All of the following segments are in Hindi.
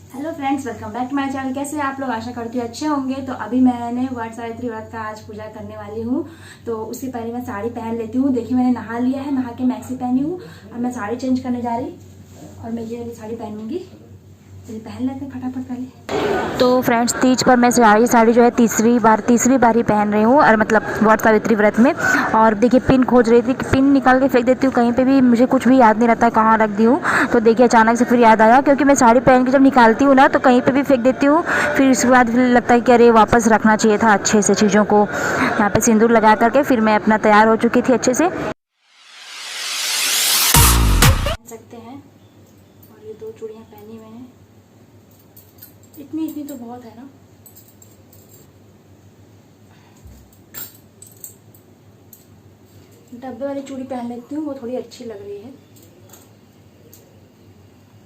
Hello friends, welcome back to my channel. कैसे हैं आप लोग? आशा करती हूँ अच्छे होंगे। तो अभी मैंने वट सावित्री व्रत का आज पूजा करने वाली हूँ। तो उससे पहले मैं साड़ी पहन लेती हूँ। देखिए मैंने नहा लिया है, नहा के मैक्सी पहनी हूँ। अब मैं साड़ी चेंज करने जा रही और मैं ये वाली साड़ी पहनूंगी। चलिए पहन लेते हैं फटाफट पहले। तो फ्रेंड्स, तीज पर मैं साड़ी जो है तीसरी बार ही पहन रही हूँ, और मतलब वट सावित्री व्रत में। और देखिए पिन खोज रही थी कि पिन निकाल के फेंक देती हूँ कहीं पे भी, मुझे कुछ भी याद नहीं रहता कहाँ रख दी हूँ। तो देखिए अचानक से फिर याद आया, क्योंकि मैं साड़ी पहन के जब निकालती हूँ ना तो कहीं पे भी फेंक देती हूँ। फिर उसके बाद फिर लगता है कि अरे वापस रखना चाहिए था अच्छे से चीज़ों को। यहाँ पे सिंदूर लगा करके फिर मैं अपना तैयार हो चुकी थी अच्छे से। सकते हैं। और ये 2 चूड़ियाँ पहनी मैंने, इतनी तो बहुत है ना। डब्बे वाली चूड़ी पहन लेती हूँ, वो थोड़ी अच्छी लग रही है।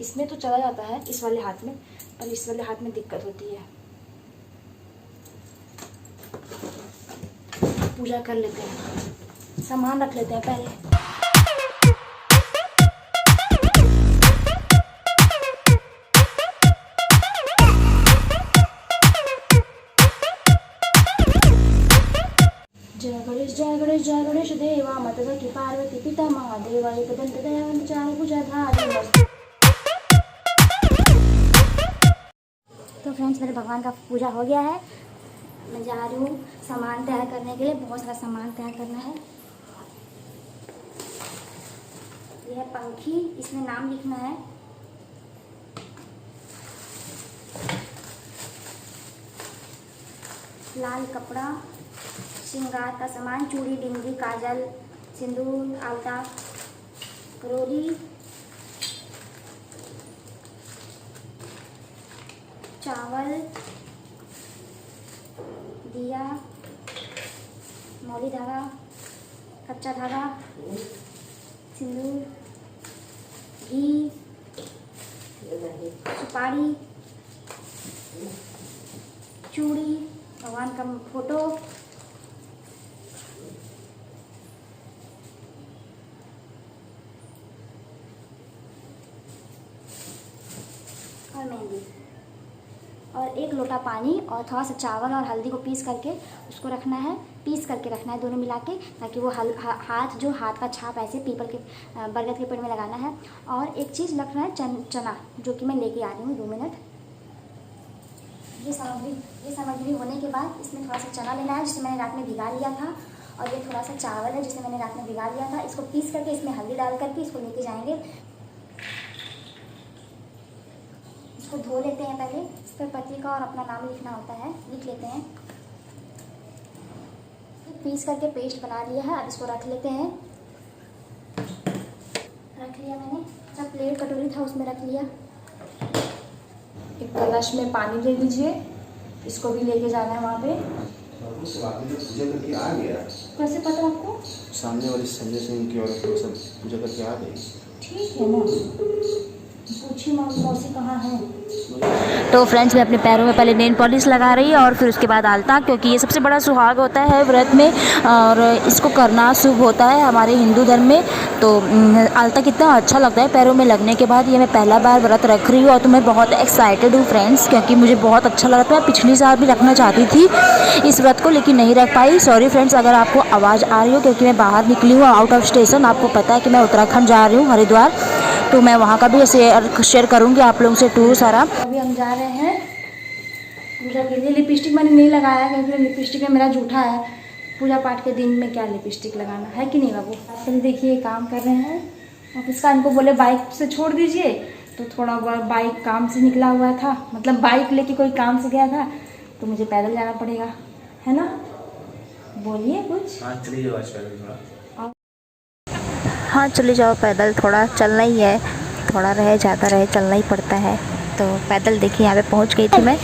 इसमें तो चला जाता है इस वाले हाथ में, पर इस वाले हाथ में दिक्कत होती है। पूजा कर लेते हैं, सामान रख लेते हैं पहले। जय गणेश देवा माता की पार्वती पिता महादेवा एकदंत दयावंत चार भुजाधारी। तो फ्रेंड्स, मेरे भगवान का पूजा हो गया है। मैं जा रही हूँ सामान तैयार करने के लिए। बहुत सारा सामान तैयार करना है। यह है पंखी, इसमें नाम लिखना है। लाल कपड़ा, श्रृंगार का सामान, चूड़ी, बिंदी, काजल, सिंदूर, आलता, करोरी, चावल, दिया, मौली धागा, कच्चा धागा, सिंदूर, घी, सुपारी, चूड़ी, भगवान का फोटो, और मेहंदी, और 1 लोटा पानी, और थोड़ा सा चावल और हल्दी को पीस करके उसको रखना है। पीस करके रखना है दोनों मिला के, ताकि वो हाथ का छाप ऐसे पीपल के बरगद के पेड़ में लगाना है। और एक चीज़ रखना है चना, जो कि मैं लेके आ रही हूँ 2 मिनट। ये सामग्री होने के बाद इसमें थोड़ा सा चना लेना है, जिसे मैंने रात में भिगा लिया था। और ये थोड़ा सा चावल है, जिसे मैंने रात में भिगा लिया था। इसको पीस करके इसमें हल्दी डाल करके इसको लेके जाएंगे। इसको धो लेते हैं पहले। इस पर पति का और अपना नाम लिखना होता है, लिख लेते हैं। पीस करके पेस्ट बना लिया है। अब इसको रख लेते हैं। रख लिया मैंने, जब प्लेट कटोरी था उसमें रख लिया। एक कलश में पानी ले लीजिए, इसको भी लेके जाना है वहाँ पे। पूजा करके आ गया। कैसे पता आपको? सामने वाली संजय सिंह की औरत लोग सब पूजा करके आ गई। ठीक है ना, पूछी मौसी कहाँ है। तो फ्रेंड्स, मैं अपने पैरों में पहले नेल पॉलिश लगा रही है और फिर उसके बाद आलता, क्योंकि ये सबसे बड़ा सुहाग होता है व्रत में, और इसको करना शुभ होता है हमारे हिंदू धर्म में। तो आलता कितना अच्छा लगता है पैरों में लगने के बाद। ये मैं पहला बार व्रत रख रही हूँ और तो मैं बहुत एक्साइटेड हूँ फ्रेंड्स, क्योंकि मुझे बहुत अच्छा लगा था। मैं पिछली साल भी रखना चाहती थी इस व्रत को, लेकिन नहीं रख पाई। सॉरी फ्रेंड्स अगर आपको आवाज़ आ रही हो, क्योंकि मैं बाहर निकली हूँ आउट ऑफ स्टेशन। आपको पता है कि मैं उत्तराखंड जा रही हूँ, हरिद्वार। तो मैं वहाँ का भी शेयर करूँगी आप लोगों से टूर सारा। अभी हम जा रहे हैं पूजा के लिए। लिपस्टिक मैंने नहीं लगाया, क्योंकि लिपस्टिक में मेरा जूठा है। पूजा पाठ के दिन में क्या लिपस्टिक लगाना है कि नहीं बाबू। चलिए देखिए काम कर रहे हैं ऑफिस का। इनको बोले बाइक से छोड़ दीजिए, तो थोड़ा बाइक काम से निकला हुआ था, मतलब बाइक लेके कोई काम से गया था, तो मुझे पैदल जाना पड़ेगा, है ना। बोलिए कुछ। हाँ चले जाओ पैदल, थोड़ा चलना ही है, थोड़ा रहे ज़्यादा रहे चलना ही पड़ता है। तो पैदल देखिए यहाँ पे पहुँच गई थी मैं।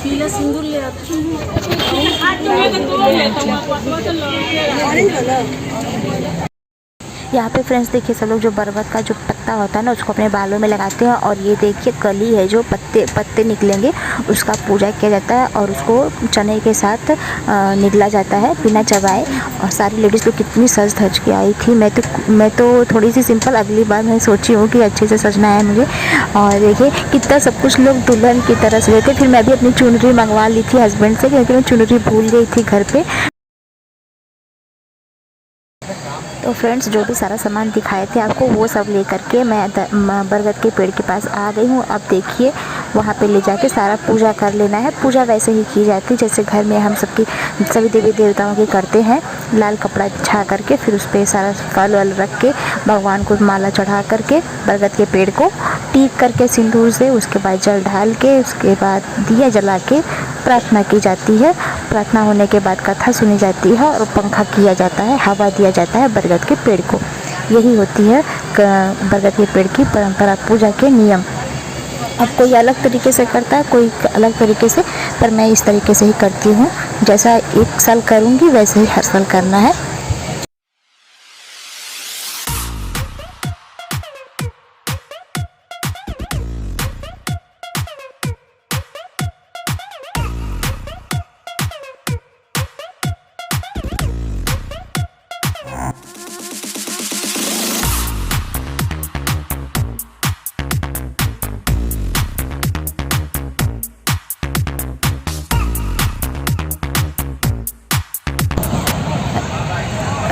यहाँ पे फ्रेंड्स देखिए सब लोग जो बरगद का जो पत्ता होता है ना उसको अपने बालों में लगाते हैं, और ये देखिए कली है जो पत्ते निकलेंगे उसका पूजा किया जाता है, और उसको चने के साथ निगला जाता है बिना चबाए। और सारी लेडीज़ लोग कितनी सज धज के आई थी। मैं तो थोड़ी सी सिंपल, अगली बार मैं सोची हूँ कि अच्छे से सजना है मुझे। और देखिए कितना सब कुछ लोग दुल्हन की तरह सजे थे। फिर मैं भी अपनी चुनरी मंगवा ली थी हस्बैंड से, क्योंकि मैं चुनरी भूल गई थी घर पे। तो फ्रेंड्स जो भी सारा सामान दिखाए थे आपको वो सब ले करके मैं बरगद के पेड़ के पास आ गई हूँ। अब देखिए वहाँ पे ले जाके सारा पूजा कर लेना है। पूजा वैसे ही की जाती है जैसे घर में हम सभी देवी देवताओं की करते हैं। लाल कपड़ा बिछा करके फिर उस पर सारा फल वल रख के भगवान को माला चढ़ा करके बरगद के पेड़ को टीक करके सिंदूर से, उसके बाद जल ढाल के, उसके बाद दिया जला के प्रार्थना की जाती है। प्रार्थना होने के बाद कथा सुनी जाती है और पंखा किया जाता है, हवा दिया जाता है बरगद के पेड़ को। यही होती है बरगद के पेड़ की परंपरा, पूजा के नियम। अब कोई अलग तरीके से करता है, कोई अलग तरीके से, पर मैं इस तरीके से ही करती हूँ। जैसा एक साल करूँगी वैसे ही हर साल करना है।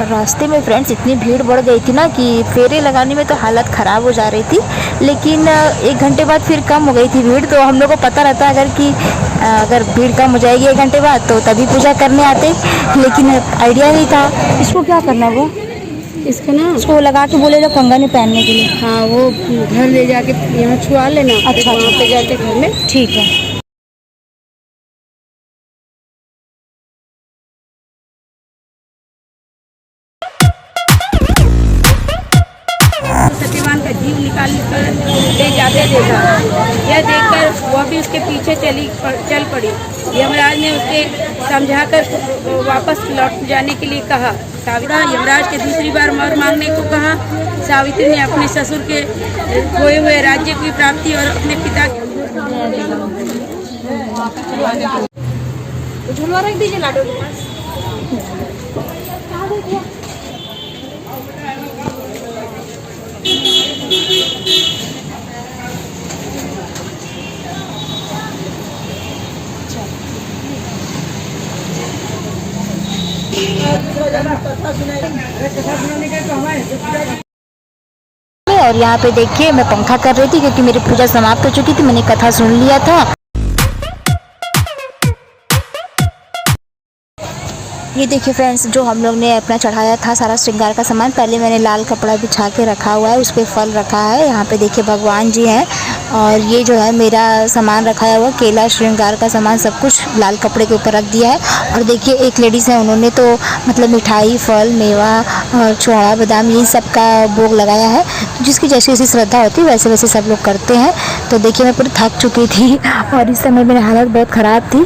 रास्ते में फ्रेंड्स इतनी भीड़ बढ़ गई थी ना कि फेरे लगाने में तो हालत ख़राब हो जा रही थी। लेकिन 1 घंटे बाद फिर कम हो गई थी भीड़। तो हम लोग को पता रहता अगर भीड़ कम हो जाएगी 1 घंटे बाद तो तभी पूजा करने आते, लेकिन आइडिया नहीं था। इसको क्या करना वो, इसको लगा के बोले जो कंगन में पहनने के लिए। हाँ, वो घर ले जाके यहाँ छुआ लेना। अच्छा, वहाँ पे जाके घर में। ठीक है। सत्यवान का जीव निकाल कर ले जाते देखा। यह देखकर वह भी उसके पीछे चल पड़ी। यमराज ने उसे समझाकर वापस लौट जाने के लिए कहा। सावित्री यमराज के दूसरी बार वर मांगने को कहा। सावित्री ने अपने ससुर के खोए हुए राज्य की प्राप्ति और अपने पिता झुलवा रख दीजिए लाडो के पास। और यहाँ पे देखिए मैं पंखा कर रही थी क्योंकि मेरी पूजा समाप्त हो चुकी थी, मैंने कथा सुन लिया था। ये देखिए फ्रेंड्स जो हम लोग ने अपना चढ़ाया था सारा श्रृंगार का सामान, पहले मैंने लाल कपड़ा बिछा के रखा हुआ है, उस पर फल रखा है। यहाँ पे देखिए भगवान जी हैं, और ये जो है मेरा सामान रखाया हुआ केला, श्रृंगार का सामान सब कुछ लाल कपड़े के ऊपर रख दिया है। और देखिए एक लेडीज़ है, उन्होंने तो मतलब मिठाई, फल, मेवा और चौड़ा बादाम यही सब का भोग लगाया है। जिसकी जैसी जैसी श्रद्धा होती है वैसे वैसे सब लोग करते हैं। तो देखिए मैं पूरी थक चुकी थी और इस समय मेरी हालत बहुत ख़राब थी।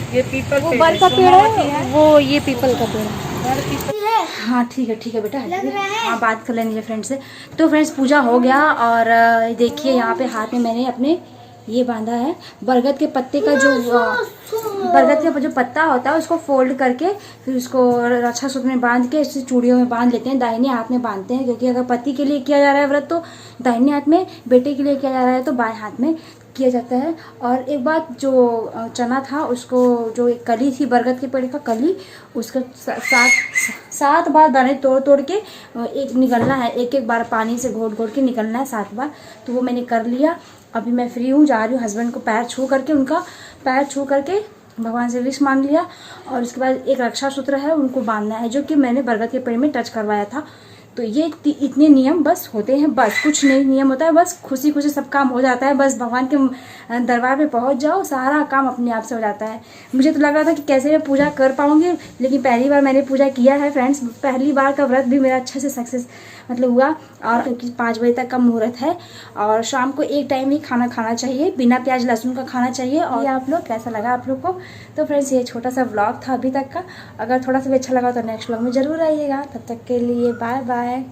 ये पीपल वो बर का पेड़ है, वो ये पीपल का पेड़ है। हाँ ठीक है बेटा, हाँ बात कर लेंगे फ्रेंड से। तो फ्रेंड्स पूजा हो गया, और देखिए यहाँ पे हाथ में मैंने अपने ये बांधा है बरगद के पत्ते का, बरगद का जो पत्ता होता है उसको फोल्ड करके फिर उसको रक्षा सूत्र में बांध के इसे चूड़ियों में बांध लेते हैं। दाहिने हाथ में बांधते हैं, क्योंकि अगर पति के लिए किया जा रहा है व्रत तो दाहिने हाथ में, बेटे के लिए किया जा रहा है तो बाएं हाथ में किया जाता है। और एक बात, जो चना था उसको, जो एक कली थी बरगद के पेड़ का कली, उसका 7 बार दाने तोड़ के एक निकलना है, एक बार पानी से घोट के निकलना है 7 बार। तो वो मैंने कर लिया। अभी मैं फ्री हूँ, जा रही हूँ हस्बैंड को पैर छू करके, उनका पैर छू करके भगवान से विश मांग लिया। और उसके बाद एक रक्षा सूत्र है उनको बांधना है, जो कि मैंने बरगद के पेड़ में टच करवाया था। तो ये इतने नियम बस होते हैं, बस कुछ नहीं नियम होता है, बस खुशी खुशी सब काम हो जाता है। बस भगवान के दरबार पे पहुंच जाओ, सारा काम अपने आप से हो जाता है। मुझे तो लग रहा था कि कैसे मैं पूजा कर पाऊंगी, लेकिन पहली बार मैंने पूजा किया है फ्रेंड्स। पहली बार का व्रत भी मेरा अच्छे से सक्सेस मतलब हुआ। और क्योंकि 5 बजे तक का मुहूर्त है और शाम को एक टाइम ही खाना खाना चाहिए, बिना प्याज लहसुन का खाना चाहिए। और ये आप लोग कैसा लगा आप लोग को? तो फ्रेंड्स ये छोटा सा व्लॉग था अभी तक का। अगर थोड़ा सा भी अच्छा लगा तो नेक्स्ट व्लॉग में ज़रूर आइएगा। तब तक के लिए बाय बाय।